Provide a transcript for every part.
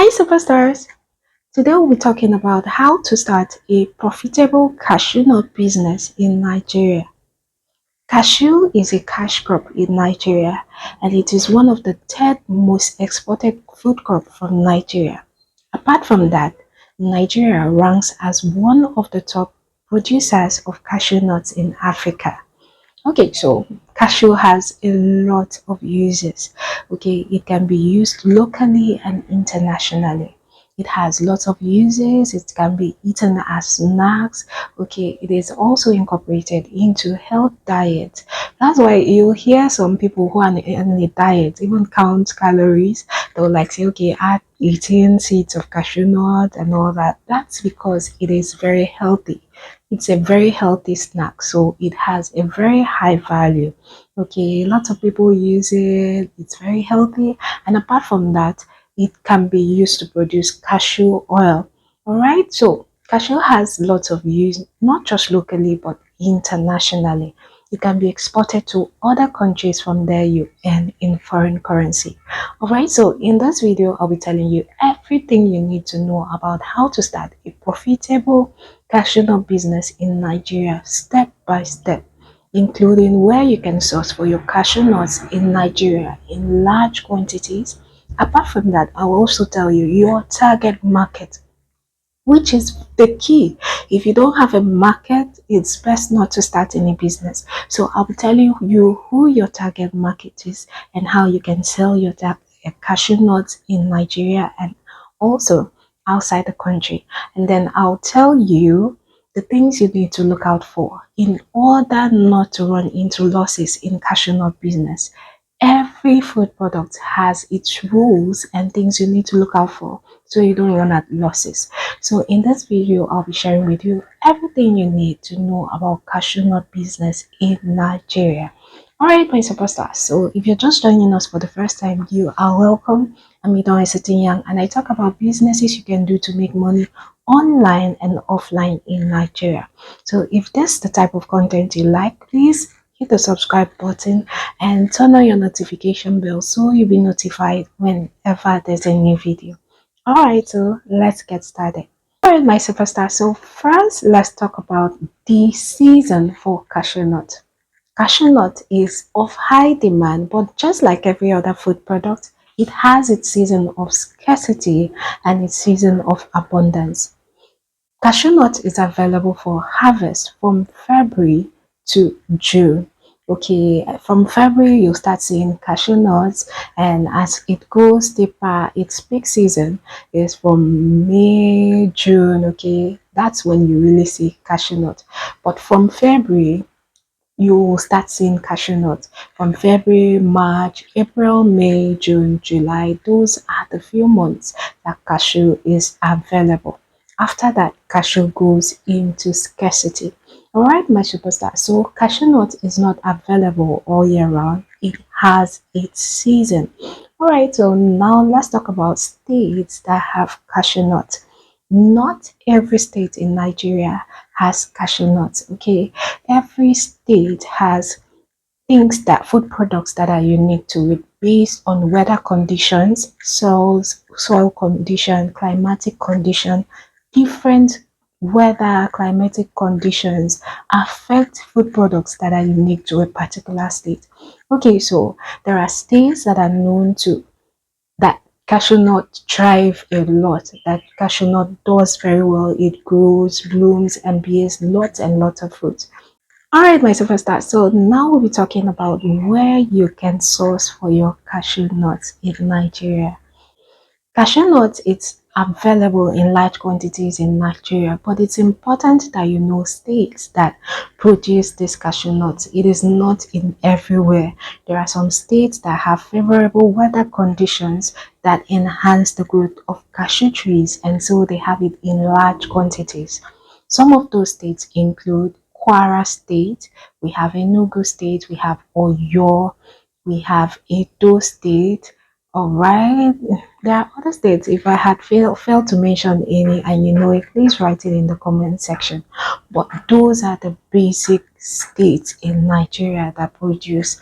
Hi, superstars! Today we'll be talking about how to start a profitable cashew nut business in Nigeria. Cashew is a cash crop in Nigeria and it is one of the third most exported food crop from Nigeria. Apart from that, Nigeria ranks as one of the top producers of cashew nuts in Africa. Okay, so cashew has a lot of uses. Okay, it can be used locally and internationally. It has lots of uses. It can be eaten as snacks. Okay, it is also incorporated into health diet. That's why you hear some people who are on a diet even count calories. They'll like say, okay, add 18 seeds of cashew nut and all that. That's because it is very healthy. It's a very healthy snack, so it has a very high value. Okay, lots of people use it, it's very healthy, and apart from that, it can be used to produce cashew oil. All right, so cashew has lots of use, not just locally but internationally. It can be exported to other countries. From there you earn in foreign currency. All right, so in this video I'll be telling you everything you need to know about how to start a profitable cashew nut business in Nigeria step by step, including where you can source for your cashew nuts in Nigeria in large quantities. Apart from that, I will also tell you your target market, which is the key. If you don't have a market, it's best not to start any business. So I'll be telling you who your target market is and how you can sell your cashew nuts in Nigeria and also outside the country. And then I'll tell you the things you need to look out for in order not to run into losses in cashew nut business. Every food product has its rules and things you need to look out for so you don't run at losses. So in this video, I'll be sharing with you everything you need to know about cashew nut business in Nigeria. Alright, my superstars. So if you're just joining us for the first time, you are welcome. I'm Idon Young and I talk about businesses you can do to make money online and offline in Nigeria. So if this is the type of content you like, please hit the subscribe button and turn on your notification bell so you'll be notified whenever there's a new video. Alright, so let's get started. Alright, my superstar. So first, let's talk about the season for cashew nut. Cashew nut is of high demand, but just like every other food product, it has its season of scarcity and its season of abundance. Cashew nut is available for harvest from February to June. Okay, from February you'll start seeing cashew nuts, and as it goes deeper, its peak season is from May, June. Okay, that's when you really see cashew nut. But from February you will start seeing cashew nuts from February, March, April, May, June, July. Those are the few months that cashew is available. After that, cashew goes into scarcity. All right, my superstar. So cashew nut is not available all year round. It has its season. All right, so now let's talk about states that have cashew nut. Not every state in Nigeria has cashew nuts. Okay, every state has things that food products that are unique to it based on weather conditions, soil condition, climatic condition. Different weather climatic conditions affect food products that are unique to a particular state. Okay, so there are states that are known to that cashew nut thrive a lot, that cashew nut does very well. It grows, blooms and bears lots and lots of fruits. All right, my superstar. So now we'll be talking about where you can source for your cashew nuts in Nigeria. Cashew nuts it's available in large quantities in Nigeria, but it's important that you know states that produce these cashew nuts. It is not in everywhere. There are some states that have favorable weather conditions that enhance the growth of cashew trees, and so they have it in large quantities. Some of those states include Kwara State, we have Enugu State, we have Oyo, we have Edo State. All right, there are other states. If I had failed to mention any and you know it, please write it in the comment section. But those are the basic states in Nigeria that produce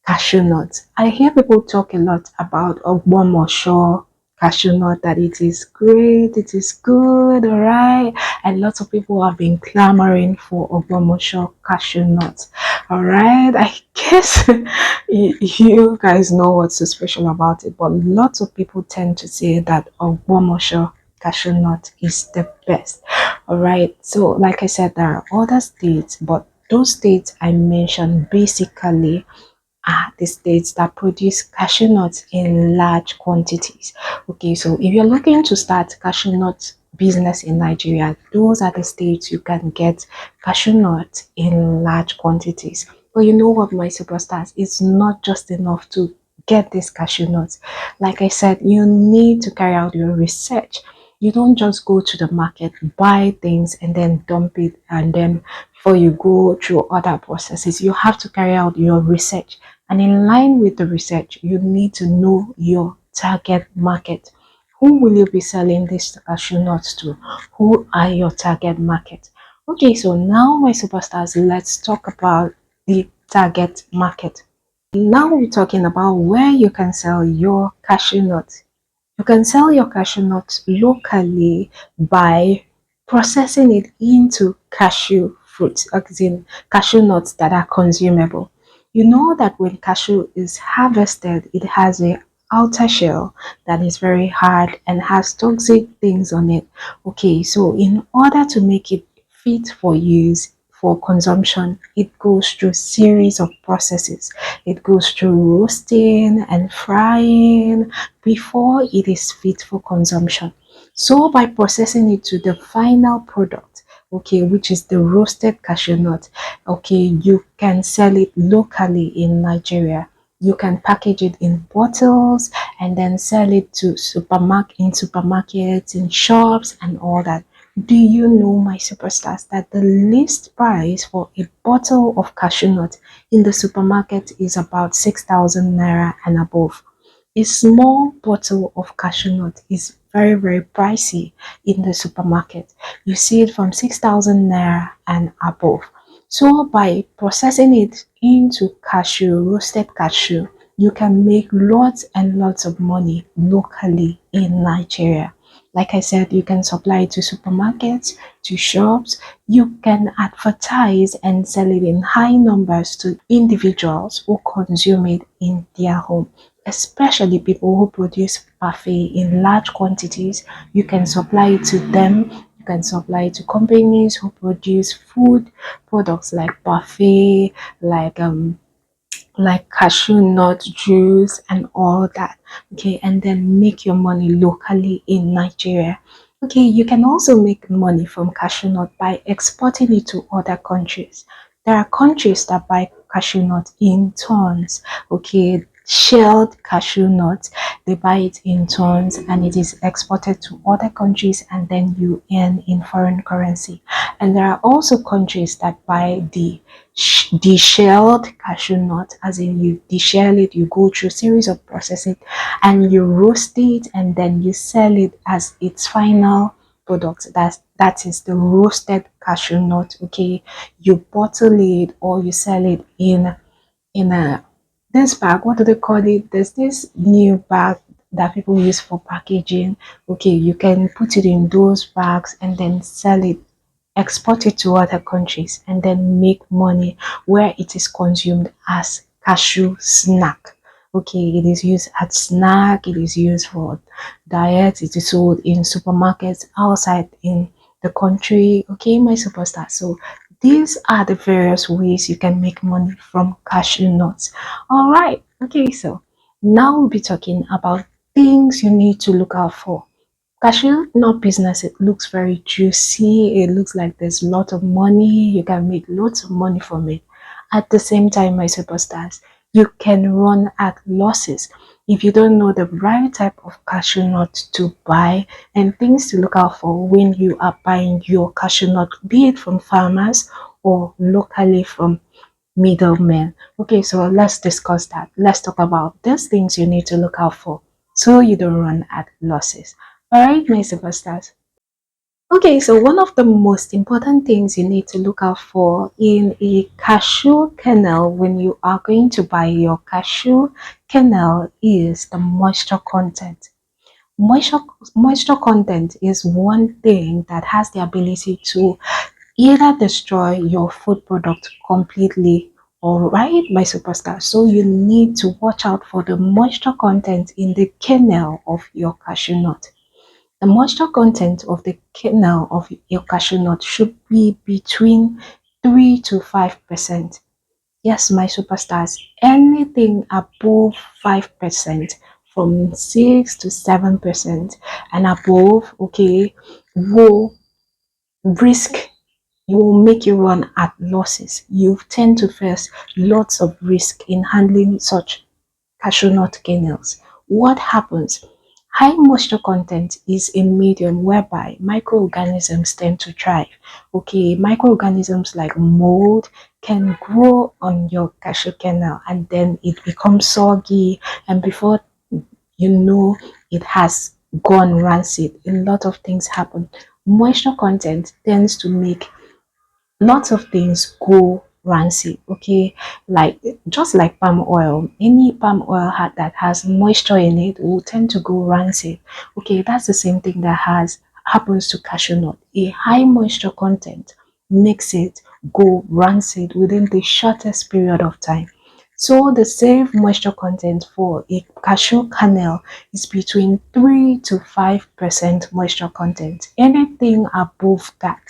cashew nuts. I hear people talk a lot about Ogbomosho, cashew nut that it is great, it is good, all right. And lots of people have been clamoring for Ogbomosho cashew nut. All right, I guess you guys know what's so special about it, but lots of people tend to say that Ogbomosho cashew nut is the best. All right, so like I said, there are other states, but those states I mentioned basically are the states that produce cashew nuts in large quantities. Okay, so if you're looking to start cashew nut business in Nigeria, those are the states you can get cashew nuts in large quantities. But you know what, my superstars, it's not just enough to get these cashew nuts. Like I said, you need to carry out your research. You don't just go to the market, buy things, and then dump it, and then before you go through other processes, you have to carry out your research. And in line with the research, you need to know your target market. Who will you be selling this cashew nuts to? Who are your target market? Okay, so now my superstars, let's talk about the target market. Now we're talking about where you can sell your cashew nuts. You can sell your cashew nuts locally by processing it into cashew fruits, as in cashew nuts that are consumable. You know that when cashew is harvested, it has a outer shell that is very hard and has toxic things on it. Okay, so in order to make it fit for use for consumption, it goes through series of processes. It goes through roasting and frying before it is fit for consumption. So by processing it to the final product, okay, which is the roasted cashew nut, okay, you can sell it locally in Nigeria. You can package it in bottles and then sell it to supermarkets, in shops and all that. Do you know, my superstars, that the list price for a bottle of cashew nut in the supermarket is about 6,000 naira and above? A small bottle of cashew nut is very, very pricey in the supermarket. You see it from 6,000 naira and above. So by processing it into cashew, roasted cashew, you can make lots and lots of money locally in Nigeria. Like I said, you can supply it to supermarkets, to shops. You can advertise and sell it in high numbers to individuals who consume it in their home, especially people who produce parfait in large quantities. You can supply it to them. You can supply it to companies who produce food products like parfait, like cashew nut juice and all that. Okay, and then make your money locally in Nigeria. Okay, you can also make money from cashew nut by exporting it to other countries. There are countries that buy cashew nut in tons. Okay, shelled cashew nuts, they buy it in tons and it is exported to other countries, and then you earn in foreign currency. And there are also countries that buy the shelled cashew nut, as in you deshell it, you go through a series of processing and you roast it, and then you sell it as its final product. That is the roasted cashew nut. Okay, you bottle it or you sell it in a this bag. What do they call it? There's this new bag that people use for packaging. Okay, you can put it in those bags and then sell it, export it to other countries, and then make money where it is consumed as cashew snack. Okay, it is used as snack, it is used for diet, it is sold in supermarkets outside in the country. Okay, my superstar. So these are the various ways you can make money from cashew nuts. All right. Okay, so now we'll be talking about things you need to look out for. Cashew nut business, it looks very juicy. It looks like there's a lot of money. You can make lots of money from it. At the same time, my superstars, you can run at losses if you don't know the right type of cashew nut to buy and things to look out for when you are buying your cashew nut, be it from farmers or locally from middlemen. Okay, so let's discuss that. Let's talk about these things you need to look out for so you don't run at losses. All right, my superstars. Okay, so one of the most important things you need to look out for in a cashew kernel when you are going to buy your cashew kernel is the moisture content. Moisture, moisture content is one thing that has the ability to either destroy your food product completely, all right, my superstar. So you need to watch out for the moisture content in the kernel of your cashew nut. The moisture content of the kernel of your cashew nut should be between 3 to 5%. Yes, my superstars, anything above 5%, from 6 to 7% and above, okay, will risk, you will make you run at losses. You tend to face lots of risk in handling such cashew nut kernels. What happens? High moisture content is a medium whereby microorganisms tend to thrive. Okay, microorganisms like mold can grow on your cashew kernel and then it becomes soggy, and before you know, it has gone rancid. A lot of things happen. Moisture content tends to make lots of things go rancid, okay, like just like palm oil. Any palm oil that has moisture in it will tend to go rancid. Okay, that's the same thing that has happens to cashew nut. A high moisture content makes it go rancid within the shortest period of time. So the safe moisture content for a cashew kernel is between 3 to 5% moisture content. Anything above that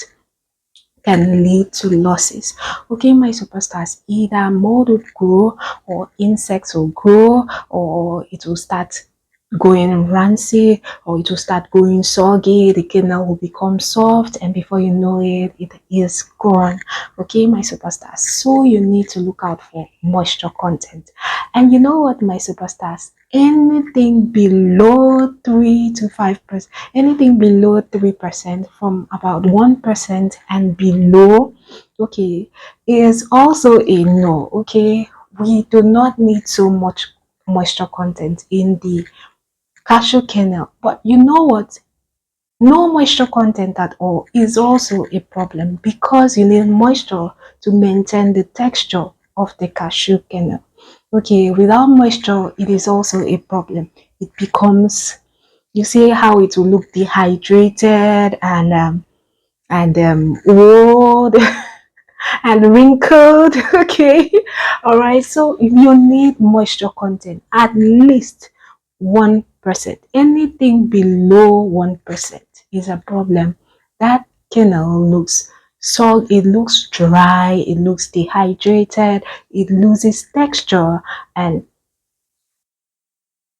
can lead to losses. Okay, my superstars, either mold will grow or insects will grow, or it will start going rancid, or it will start going soggy. The kernel will become soft, and before you know it, it is gone. Okay, my superstars, so you need to look out for moisture content. And you know what, my superstars, anything below 3 to 5%, anything below 3%, from about 1% and below, okay, is also a no. Okay, we do not need so much moisture content in the cashew kernel. But you know what? No moisture content at all is also a problem, because you need moisture to maintain the texture of the cashew kernel. Okay, without moisture, it is also a problem. It becomes, you see how it will look dehydrated and old and wrinkled. Okay, all right, so you need moisture content at least 1%. Anything below 1% is a problem. That kernel looks, so it looks dry, it looks dehydrated, it loses texture, and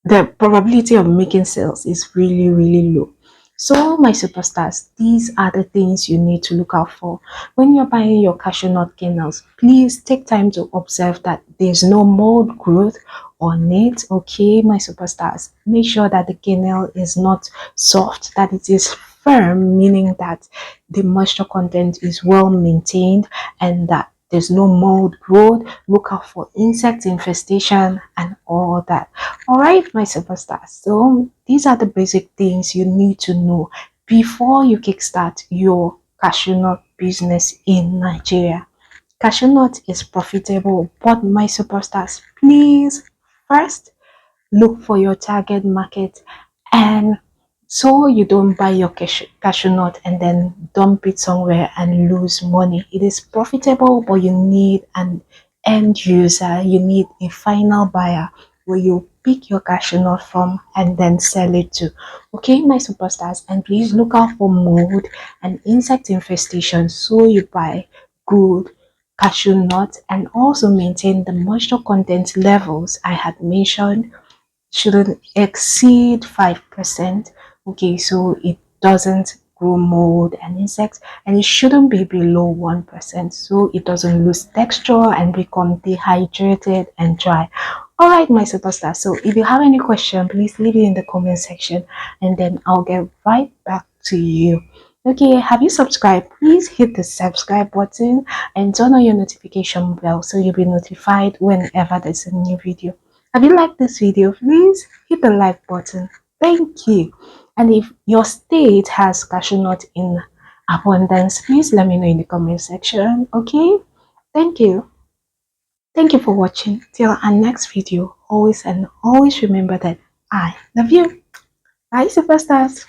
the probability of making sales is really, really low. So, my superstars, these are the things you need to look out for when you're buying your cashew nut kernels. Please take time to observe that there's no mold growth on it. Okay, my superstars, make sure that the kernel is not soft, that it is firm, meaning that the moisture content is well maintained and that there's no mold growth. Look out for insect infestation and all that. All right, my superstars. So these are the basic things you need to know before you kickstart your cashew nut business in Nigeria. Cashew nut is profitable, but my superstars, please first look for your target market, and so you don't buy your cashew nut and then dump it somewhere and lose money. It is profitable, but you need an end user, you need a final buyer where you pick your cashew nut from and then sell it to. Okay, my superstars, and please look out for mold and insect infestation so you buy good cashew nut, and also maintain the moisture content levels I had mentioned shouldn't exceed 5%. Okay, so it doesn't grow mold and insects, and it shouldn't be below 1%, so it doesn't lose texture and become dehydrated and dry. All right, my superstar, so if you have any question, please leave it in the comment section and then I'll get right back to you. Okay, have you subscribed? Please hit the subscribe button and turn on your notification bell so you'll be notified whenever there's a new video. Have you liked this video? Please hit the like button. Thank you. And if your state has cashew nut in abundance, please let me know in the comment section. Okay? Thank you. Thank you for watching. Till our next video, always and always remember that I love you. Hi, superstars.